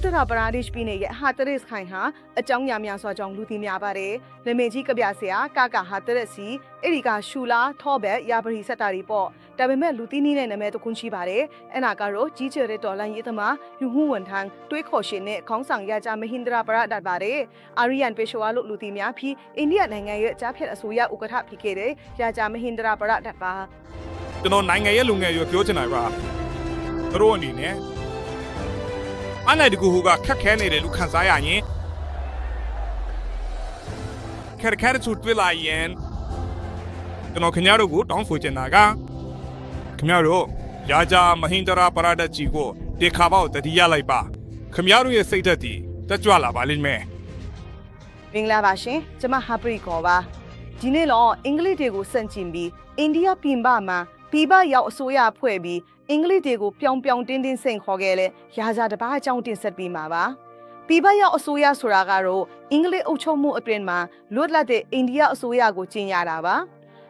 Uttara Pradesh ပြည်နယ်ရဲ့ Hathras ခိုင်ဟာအကြောင်းအရာများစွာကြောင့်လူသိများပါတယ်။နာမည်ကြီးကဗျာဆရာကာကာ Hathras စီအဲ့ဒီကရှူလာထောဘက်ရာပရိစက်တာတွေပေါ့။ဒါပေမဲ့လူသိနည်းနဲ့နာမည်တစ်ခုရှိပါတယ်။အဲ့နာကတော့ကြီးကျယ်တဲ့တော်လှန်ရေးသမားလူမှုဝန်ထမ်းတွေးခေါ်ရှင်နဲ့ခေါင်းဆောင်ရကြမဟင်္ဒရာပရဒတ်ပါတယ်။အာရီယန်ပေရှဝါလို့လူသိများပြီးအိန္ဒိယနိုင်ငံရဲ့ကြားဖြတ်အစိုးရဥက္ကဋ္ဌဖြစ်ခဲ့တဲ့ရကြမဟင်္ဒရာပရဒတ်ပါ။ကျွန်တော်နိုင်ငံရဲ့လူငယ်ရွယ်ပြောချင်တာကသူတို့အနေနဲ့အနိုင်တကူဟူကခက်ခဲနေတယ်လို့ခံစားရရင်ခက်ခဲတဲ့သူတွေ့လာရင်ကျွန်တော်ခင်ဗျားတို့ကိုတောင်းဆိုချင်တာကခင်ဗျားတို့ရာဂျာမဟင်္ဒရာပရဒတ်ကြီးကိုတေခါပေါတတိယလိုက်ပါခင်ဗျားတို့ရဲ့စိတ်ဓာတ်ဒီတက်ကြွလာပါလိမ့်မယ်မင်္ဂလာပါရှင်ကျွန်မဟာပရီကောပါဒီနေ့တော့အင်္ဂလိပ်တွေကိုစန့်ကျင်ပြီးအိန္ဒိယပြည်ပမှာပြည်ပရောက်အစိုးရဖွဲ့ပြီးအင်္ဂလိပ်တွေကိုပြောင်းတင်းစိန်ခေါ်ခဲ့လဲရာဇာတပါးအကြောင်းတင်ဆက်ပေးမှာပါပြည်ပရောက်အစိုးရဆိုတာကတော့အင်္ဂလိပ်အုပ်ချုပ်မှုအတွင်းမှာလွတ်လပ်တဲ့အိန္ဒိယအစိုးရကိုကြီးညာတာပါ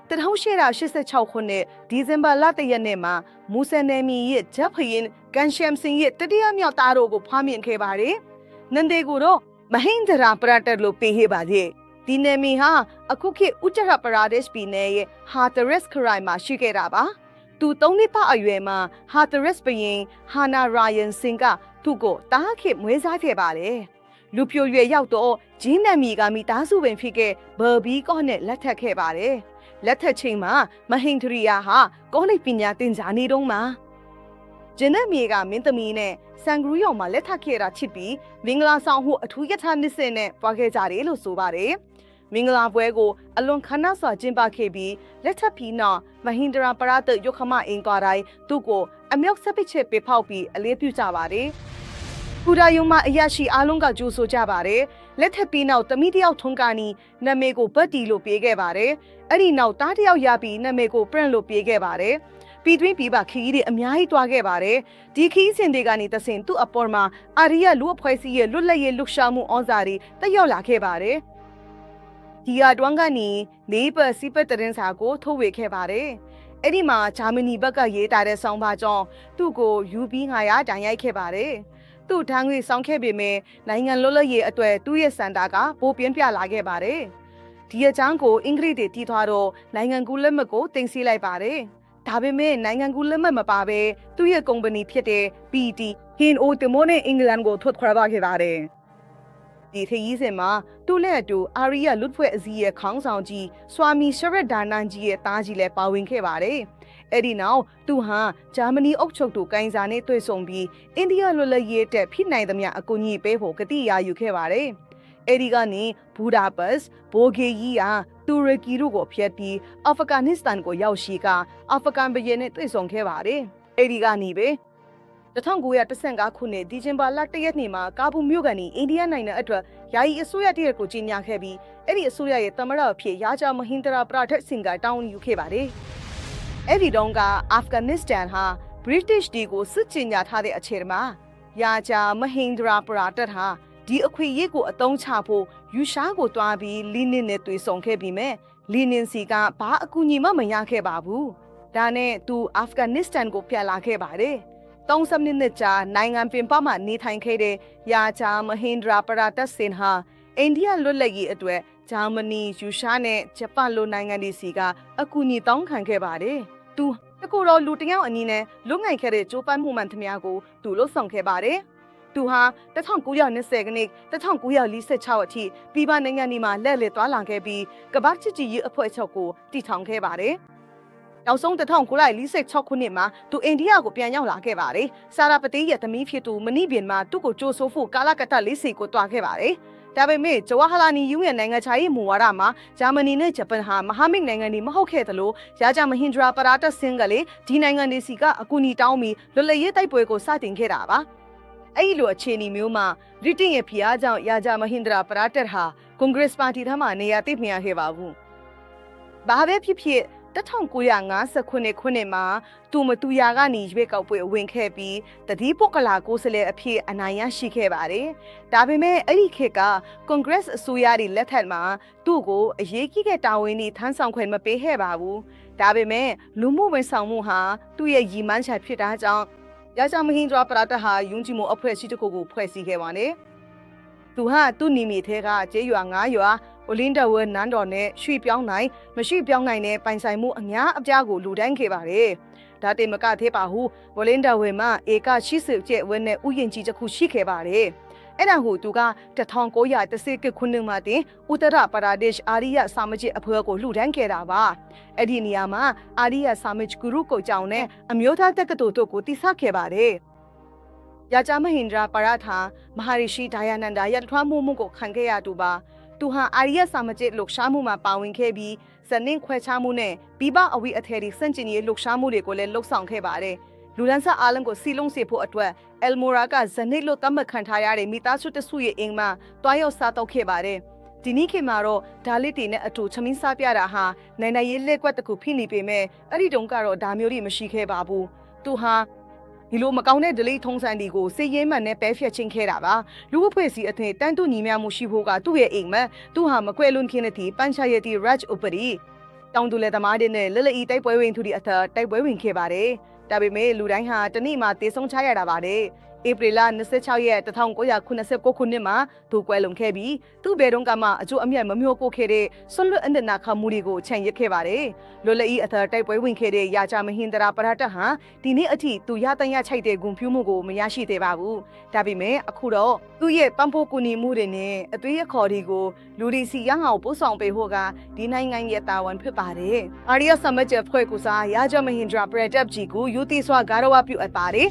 1886ခုနှစ်ဒီဇင်ဘာလ1ရက်နေ့မှာမူဆယ်နယ်မြေရဲ့ဂျက်ဖယင်ကန်ရှမ်စင်ရဲ့တတိယမြောက်သားတို့ကိုဖွားမြင်ခဲ့ပါတယ်နန္ဒေကိုတော့မဟင်္ဒရာပရဒတ်လို့ပေးခဲ့ပါတယ်ဒီနယ်မြေဟာအခုခေတ်ဥတ္တရပရာဒက်ရှ်ပြည်နယ်ရဲ့ဟာသရက်စ်ခရိုင်မှာရှိခဲ့တာပါသူ3နှစ်ပတ်အရွယ်မှာဟာသရက်စ်ဘရင်ဟာနာရာယန်စင်ကသူ့ကိုတားခေမွေးစားခဲ့ပါတယ်လူပြိုရွယ်ရောက်တော့ဂျင်းနယ်မြေကမိသားစုပင်ဖြစ်ခဲ့ဘာဘီကောနဲ့လက်ထပ်ခဲ့ပါတယ်လက်ထက်ချိန်မှာမဟင်္ဒရီယာဟာကောလိပ်ပညာသင်ကြားနေတော့မှာဂျင်းနယ်မြေကမင်းသမီးနဲ့စန်ဂရူယောမှာလက်ထပ်ခဲ့တာချစ်ပြီးမင်္ဂလာဆောင်ဟုအထူးယထာနစ်စင်နဲ့ပွားခဲ့ကြတယ်လို့ဆိုပါတယ်မင်္ဂလာပွဲကိုအလွန်ခမ်းနားစွာကျင်းပခဲ့ပြီးလက်ထပ်ပြီးနောက်မဟင်္ဒရာပရဒတ်ရုခမအင်ကွာတိုင်းသူ့ကိုအမြောက်ဆက်ပစ်ချက်ပေးဖောက်ပြီးအလေးပြုကြပါတယ်။ပူရာယုံမှာအရာရှိအားလုံးကကြိုးဆိုကြပါတယ်။လက်ထပ်ပြီးနောက်တမိတယောက်ထုံးကာနီနာမည်ကိုဘတ်တီလို့ပေးခဲ့ပါတယ်။အဲ့ဒီနောက်တားတယောက်ရပြီးနာမည်ကိုပရန့်လို့ပေးခဲ့ပါတယ်။ပြည်တွင်းပြည်ပခီးတွေအများကြီးတွားခဲ့ပါတယ်။ဒီခီးစင်တွေကနေတဆင်သူ့အပေါ်မှာအာရီယာလူအဖွဲ့အစည်းရဲ့လွတ်လပ်ရေးလှုပ်ရှားမှုဩဇာတွေတက်ရောက်လာခဲ့ပါတယ်။ဒီယာတွန်းကနေနေပတ်စီပတ်တရင်စာကိုထုတ်ဝေခဲ့ပါတယ်။အဲ့ဒီမှာဂျာမနီဘက်ကရေးထားတဲ့ဆောင်းပါးကြောင့်သူ့ကို UB 900တိုင်ရိုက်ခဲ့ပါတယ်။သူ့ထန်းငွေဆောင်းခဲ့ပေမဲ့နိုင်ငံလွတ်လပ်ရေးအတွက်သူ့ရဲ့စံတာကပိုပြင်းပြလာခဲ့ပါတယ်။ဒီအကြောင်းကိုအင်္ဂလိပ်တွေတီးသွားတော့နိုင်ငံကူးလက်မှတ်ကိုတင်စီလိုက်ပါတယ်။ဒါပေမဲ့နိုင်ငံကူးလက်မှတ်မပါဘဲသူ့ရဲ့ကုမ္ပဏီဖြစ်တဲ့ PT ဟင်အိုတမိုနဲ့အင်္ဂလန်ကိုထွက်ခွာသွားခဲ့ပါတယ်။ဒီခရီးစဉ်မှာသူ့နဲ့အတူအာရီယာလွတ်ဖွဲ့အစည်းရဲ့ခေါင်းဆောင်ကြီးဆွာမီရှရတ်ဒါနန်ကြီးရဲ့တားကြီးလည်းပါဝင်ခဲ့ပါတယ်။အဲ့ဒီနောက်သူဟာဂျာမနီအုပ်ချုပ်သူကိုင်စာနဲ့တွေ့ဆုံပြီးအိန္ဒိယလွတ်လပ်ရေးတက်ဖြစ်နိုင်သမျှအကူအညီပေးဖို့ကတိရယူခဲ့ပါတယ်။အဲ့ဒီကနေဘူဒါပက်စ်ဘိုဂေယီယာတူရကီတို့ကိုဖျက်ပြီးအာဖဂန်နစ္စတန်ကိုရောက်ရှိကအာဖဂန်ဘုရင်နဲ့တွေ့ဆုံခဲ့ပါတယ်။အဲ့ဒီကနေပဲ1915ခုနှစ်ဒီဇင်ဘာလ1ရက်နေ့မှာကာဘူးမြို့ကနေအိန္ဒိယနိုင်ငံအတွက်ယာယီအစိုးရတရက်ကိုကြီးညာခဲ့ပြီးအဲ့ဒီအစိုးရရဲ့သမ္မတအဖြစ်ရာဂျာမဟင်္ဒရာပရဒတ်စင်ကတောင်းယူခဲ့ပါတယ်။အဲ့ဒီတုန်းကအာဖဂန်နစ္စတန်ဟာ British ဒီကိုစစ်ကြီးညာထားတဲ့အချိန်မှာရာဂျာမဟင်္ဒရာပရဒတ်ဟာဒီအခွင့်အရေးကိုအသုံးချဖို့ယူရှားကိုတွားပြီးလီနင်နဲ့တွေ့ဆုံခဲ့ပြီးမဲ့လီနင်စီကဘာအကူအညီမှမရခဲ့ပါဘူး။ဒါနဲ့သူအာဖဂန်နစ္စတန်ကိုပြန်လာခဲ့ပါတယ်။30မိနစ်ကြာနိုင်ငံပြင်ပမှာနေထိုင်ခဲ့တဲ့ရာဂျာမဟင်္ဒရာပရဒတ်စင်ဟာအိန္ဒိယလွတ်လပ်ရေးအတွက်ဂျာမနီယူရှားနဲ့ဂျပန်လိုနိုင်ငံတွေစီကအကူအညီတောင်းခံခဲ့ပါတယ်။သူတကူတော်လူတယောက်အနည်းနဲ့လွတ်ငိုင်ခဲ့တဲ့ဂျိုးပန်းမှုမှန်သမျှကိုသူလှုပ်ဆောင်ခဲ့ပါတယ်။သူဟာ1920ခုနှစ်1946အထိပြည်ပနိုင်ငံတွေမှာလက်လက်သွားလာခဲ့ပြီးကမ္ဘာ့ချစ်ကြည်ရေးအဖွဲ့ချုပ်ကိုတည်ထောင်ခဲ့ပါတယ်။နောက်ဆုံး1946ခုနှစ်မှာသူအိန္ဒိယကိုပြန်ရောက်လာခဲ့ပါတယ်။စာရာပတိရဲ့သမီးဖြစ်သူမဏိဘင်မှာသူ့ကိုကြိုဆိုဖို့ကာလကတ္တလေးစီကိုတွားခဲ့ပါတယ်။ဒါပေမဲ့ဂျဝဟလာနီယူရဲ့နိုင်ငံခြားရေးမူဝါဒမှာဂျာမနီနဲ့ဂျပန်ဟာမဟာမိတ်နိုင်ငံတွေမဟုတ်ခဲ့သလိုရာဂျာမဟင်္ဒရာပရဒတ်စင်ကလည်းဒီနိုင်ငံတွေစီကအကူအညီတောင်းပြီးလွတ်လပ်ရေးတိုက်ပွဲကိုစတင်ခဲ့တာပါ။အဲ့ဒီလိုအခြေအနေမျိုးမှာဗြိတိန်ရဲ့ဖိအားကြောင့်ရာဂျာမဟင်္ဒရာပရဒတ်ဟာကွန်ဂရက်ပါတီထံမှနေရာသိပ်မရခဲ့ပါဘူး။ဘာပဲဖြစ်ဖြစ်1950ခုနှစ်မှာသူမတူရာကနေရွေးကောက်ပွဲဝင်ခဲ့ပြီးတတိပုဂ္ဂလာကိုယ်စားလှယ်အဖြစ်အနိုင်ရရှိခဲ့ပါတယ်။ဒါပေမဲ့အဲ့ဒီခေတ်ကကွန်ဂရက်အစိုးရတွေလက်ထက်မှာသူ့ကိုအရေးကြီးတဲ့တာဝန်တွေထမ်းဆောင်ခွင့်မပေးခဲ့ပါဘူး။ဒါပေမဲ့လူမှုဝန်ဆောင်မှုဟာသူ့ရဲ့ရည်မှန်းချက်ဖြစ်တာကြောင့်ရ ရာဇာမဟင်ဒရာပရာတဟာယုံကြည်မှုအဖွဲ့အစည်းတစ်ခုကိုဖွဲ့စည်းခဲ့ပါတယ်သူဟာသူ့နီမီထဲကကျေးရွာ9ရွာအိုလင်းဒဝဲနန်းတော်နဲ့ရွှေပြောင်းနိုင်မရှိပြောင်းနိုင်တဲ့ပိုင်ဆိုင်မှုအများအပြားကိုလူတိုင်းခဲ့ပါတယ်ဒါတင်မကသေးပါဘူးဝလင်းဒဝဲမှာဧက80ကျဲဝဲနဲ့ဥယျာဉ်ကြီးတစ်ခုရှိခဲ့ပါတယ်အဲ့ဒါကိုသူက1910ခုနှစ်မှာတင်ဥတရပါရာဒက်အာရီယာစာမဂျစ်အဖွဲ့ကိုလှူဒန်းခဲ့တာပါအဲ့ဒီနေရာမှာအာရီယာစာမဂျ်ဂရုကိုကြောင်းနဲ့အမျိုးသားတက္ကသိုလ်တို့ကိုတည်ဆောက်ခဲ့ပါတယ်ရာဇာမဟင်ဒရာပရာထာမဟာရိရှိဒါယနန္ဒာရဲ့ထွားမှုကိုခံခဲ့ရသူပါသူဟာအာရီယာစာမဂျစ်လှုပ်ရှားမှုမှာပါဝင်ခဲ့ပြီးဇနင်းခွဲခြားမှုနဲ့ပြည်ပအဝိအထည်စန့်ကျင်ရေးလှုပ်ရှားမှုတွေကိုလည်းလှုပ်ဆောင်ခဲ့ပါတယ်လူဒန်းစားအားလုံးကိုစီလုံးစေဖို့အတွက်အယ်မိုရာကဇနစ်လို့သတ်မှတ်ခံထားရတဲ့မိသားစုတစုရဲ့အိမ်မှာတွားရောက်စားတော့ခဲ့ပါတယ်ဒီနေ့ခေတ်မှာတော့ဒါလစ်တွေနဲ့အတူချမင်းစားပြတာဟာနိုင်ရေးလက်ကွက်တစ်ခုဖိနေပေမဲ့အဲ့ဒီတုန်းကတော့ဒါမျိုးတွေမရှိခဲ့ပါဘူးသူဟာဒီလိုမကောင်းတဲ့ဒလိထုံးစံတွေကိုစေရင်မှန်နဲ့ပဲဖျက်ချင်းခဲ့တာပါလူ့အဖွဲ့အစည်းအထက်တန်းတူညီမျှမှုရှိဖို့ကသူ့ရဲ့အိမ်မှာသူဟာမကွဲလွန်ခင်းတဲ့ပန်ချာယတီရတ်ဥပရီတောင်တူလက်သမားတွေနဲ့လလီတိုက်ပွဲဝင်သူတွေအထက်တိုက်ပွဲဝင်ခဲ့ပါတယ်ဒါပေမဲ့လူတိုင်းဟာတနေ့မှတေဆုံးချရတာပါတယ်ဧပြီလ26ရက်1989ခုနှစ်မှာသူကွယ်လွန်ခဲ့ပြီးသူ့ဘယ်တော့မှအကျိုးအမြတ်မမျိုးကိုခဲ့တဲ့ဆွလွတ်အန္တနာခမှုတွေကိုခြံရစ်ခဲ့ပါတယ်လွတ်လပ်ရေးအထက်တိုက်ပွဲဝင်ခဲ့တဲ့ရာဇာမဟင်ဒရာပရတဟာဒီနေ့အထိသူရတန်ရချိုက်တဲ့ဂုဏ်ပြုမှုကိုမရရှိသေးပါဘူးဒါပေမဲ့အခုတော့သူ့ရဲ့ပန်းဖို့ကူညီမှုတွေနဲ့အသွေးရခေါ်တွေကိုလူတွေစီရအောင်ပို့ဆောင်ပေးဖို့ကဒီနိုင်ငံရဲ့တာဝန်ဖြစ်ပါတယ်အာရီယာဆမဂျ်ဖွဲ့ကူစားရာဇာမဟင်ဒရာပရတက်ကြီးကိုယူတီစွာဂါရဝပြုအပ်ပါတယ်